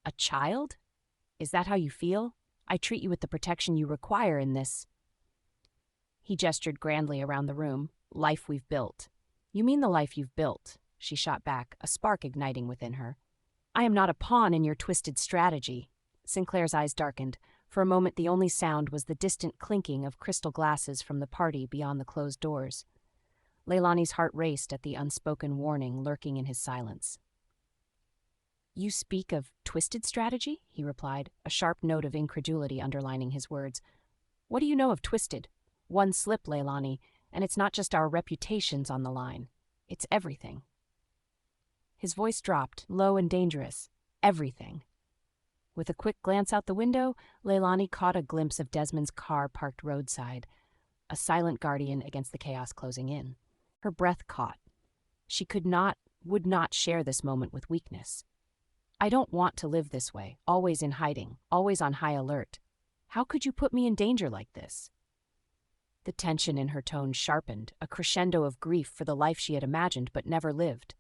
"A child? Is that how you feel? I treat you with the protection you require in this." He gestured grandly around the room. "Life we've built." "You mean the life you've built," she shot back, a spark igniting within her. "I am not a pawn in your twisted strategy." Sinclair's eyes darkened. For a moment the only sound was the distant clinking of crystal glasses from the party beyond the closed doors. Laelani's heart raced at the unspoken warning lurking in his silence. "You speak of twisted strategy?" he replied, a sharp note of incredulity underlining his words. "What do you know of twisted? One slip, Laelani, and it's not just our reputations on the line. It's everything." His voice dropped, low and dangerous. Everything. With a quick glance out the window, Laelani caught a glimpse of Desmond's car parked roadside, a silent guardian against the chaos closing in. Her breath caught. She would not share this moment with weakness. "I don't want to live this way, always in hiding, always on high alert. How could you put me in danger like this?" The tension in her tone sharpened, a crescendo of grief for the life she had imagined but never lived.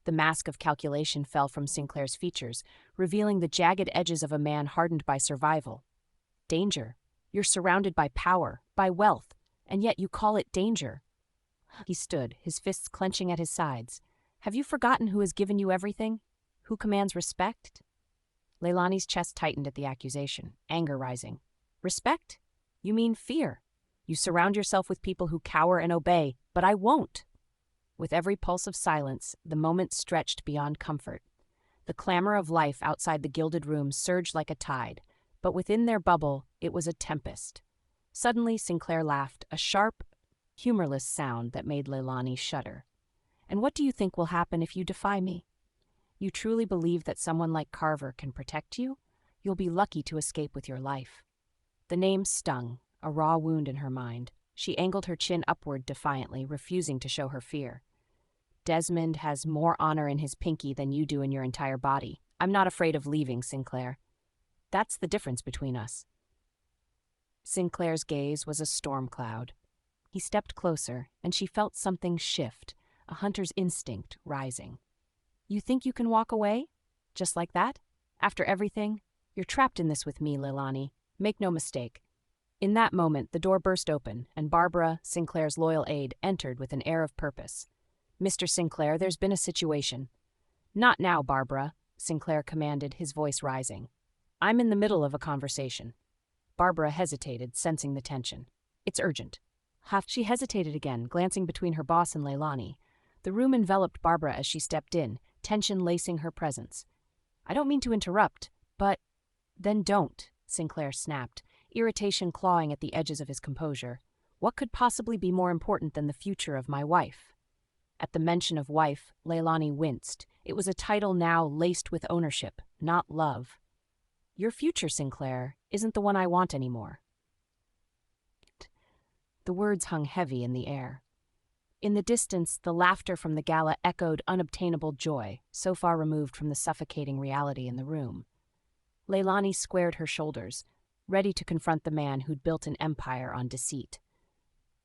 The mask of calculation fell from Sinclair's features, revealing the jagged edges of a man hardened by survival. "Danger. You're surrounded by power, by wealth, and yet you call it danger." He stood, his fists clenching at his sides. "Have you forgotten who has given you everything? Who commands respect?" Laelani's chest tightened at the accusation, anger rising. "Respect? You mean fear. You surround yourself with people who cower and obey, but I won't." With every pulse of silence, the moment stretched beyond comfort. The clamor of life outside the gilded room surged like a tide, but within their bubble, it was a tempest. Suddenly, Sinclair laughed, a sharp, humorless sound that made Laelani shudder. "And what do you think will happen if you defy me? You truly believe that someone like Carver can protect you? You'll be lucky to escape with your life." The name stung, a raw wound in her mind. She angled her chin upward defiantly, refusing to show her fear. "Desmond has more honor in his pinky than you do in your entire body. I'm not afraid of leaving, Sinclair. That's the difference between us." Sinclair's gaze was a storm cloud. He stepped closer, and she felt something shift, a hunter's instinct rising. "You think you can walk away? Just like that? After everything? You're trapped in this with me, Laelani. Make no mistake." In that moment, the door burst open, and Barbara, Sinclair's loyal aide, entered with an air of purpose. "Mr. Sinclair, there's been a situation." "Not now, Barbara," Sinclair commanded, his voice rising. "I'm in the middle of a conversation." Barbara hesitated, sensing the tension. "It's urgent." She hesitated again, glancing between her boss and Laelani. The room enveloped Barbara as she stepped in, tension lacing her presence. "I don't mean to interrupt, but—" "Then don't," Sinclair snapped, irritation clawing at the edges of his composure. "What could possibly be more important than the future of my wife?" At the mention of wife, Laelani winced. It was a title now laced with ownership, not love. "Your future, Sinclair, isn't the one I want anymore." The words hung heavy in the air. In the distance, the laughter from the gala echoed unobtainable joy, so far removed from the suffocating reality in the room. Laelani squared her shoulders, ready to confront the man who'd built an empire on deceit.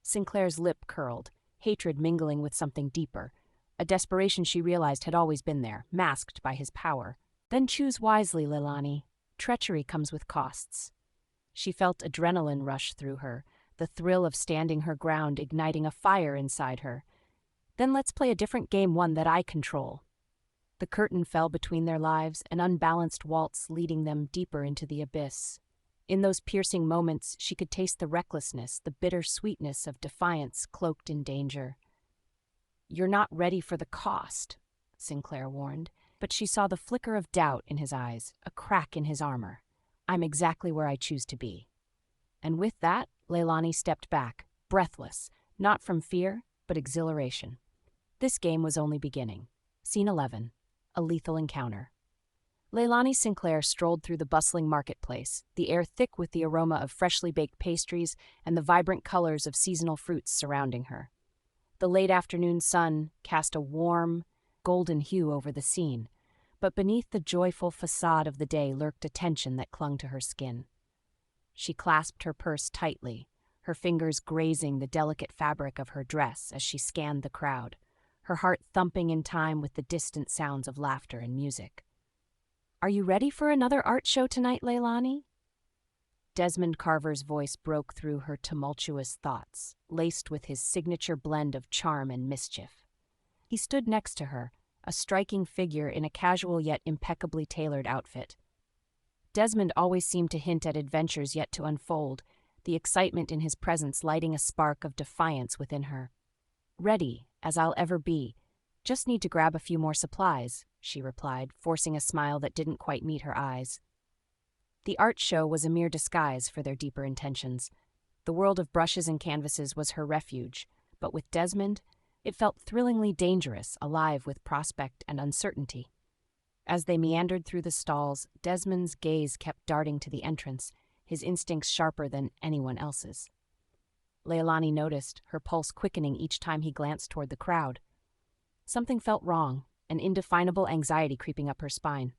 Sinclair's lip curled, hatred mingling with something deeper, a desperation she realized had always been there, masked by his power. "Then choose wisely, Laelani. Treachery comes with costs." She felt adrenaline rush through her, the thrill of standing her ground igniting a fire inside her. "Then let's play a different game, one that I control." The curtain fell between their lives, an unbalanced waltz leading them deeper into the abyss. In those piercing moments, she could taste the recklessness, the bitter sweetness of defiance cloaked in danger. "You're not ready for the cost," Sinclair warned, but she saw the flicker of doubt in his eyes, a crack in his armor. "I'm exactly where I choose to be." And with that, Laelani stepped back, breathless, not from fear, but exhilaration. This game was only beginning. Scene 11. A lethal encounter. Laelani Sinclair strolled through the bustling marketplace, the air thick with the aroma of freshly baked pastries and the vibrant colors of seasonal fruits surrounding her. The late afternoon sun cast a warm, golden hue over the scene, but beneath the joyful façade of the day lurked a tension that clung to her skin. She clasped her purse tightly, her fingers grazing the delicate fabric of her dress as she scanned the crowd, her heart thumping in time with the distant sounds of laughter and music. "Are you ready for another art show tonight, Laelani?" Desmond Carver's voice broke through her tumultuous thoughts, laced with his signature blend of charm and mischief. He stood next to her, a striking figure in a casual yet impeccably tailored outfit. Desmond always seemed to hint at adventures yet to unfold, the excitement in his presence lighting a spark of defiance within her. "Ready, as I'll ever be. Just need to grab a few more supplies," she replied, forcing a smile that didn't quite meet her eyes. The art show was a mere disguise for their deeper intentions. The world of brushes and canvases was her refuge, but with Desmond, it felt thrillingly dangerous, alive with prospect and uncertainty. As they meandered through the stalls, Desmond's gaze kept darting to the entrance, his instincts sharper than anyone else's. Laelani noticed, her pulse quickening each time he glanced toward the crowd. Something felt wrong, an indefinable anxiety creeping up her spine.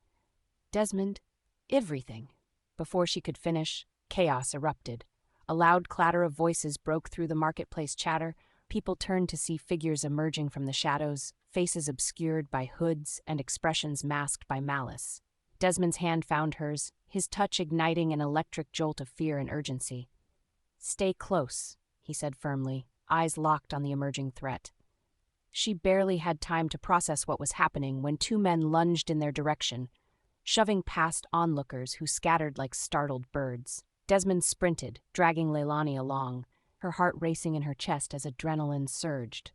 "Desmond, everything." Before she could finish, chaos erupted. A loud clatter of voices broke through the marketplace chatter. People turned to see figures emerging from the shadows, faces obscured by hoods and expressions masked by malice. Desmond's hand found hers, his touch igniting an electric jolt of fear and urgency. "Stay close," he said firmly, eyes locked on the emerging threat. She barely had time to process what was happening when two men lunged in their direction, shoving past onlookers who scattered like startled birds. Desmond sprinted, dragging Laelani along, her heart racing in her chest as adrenaline surged.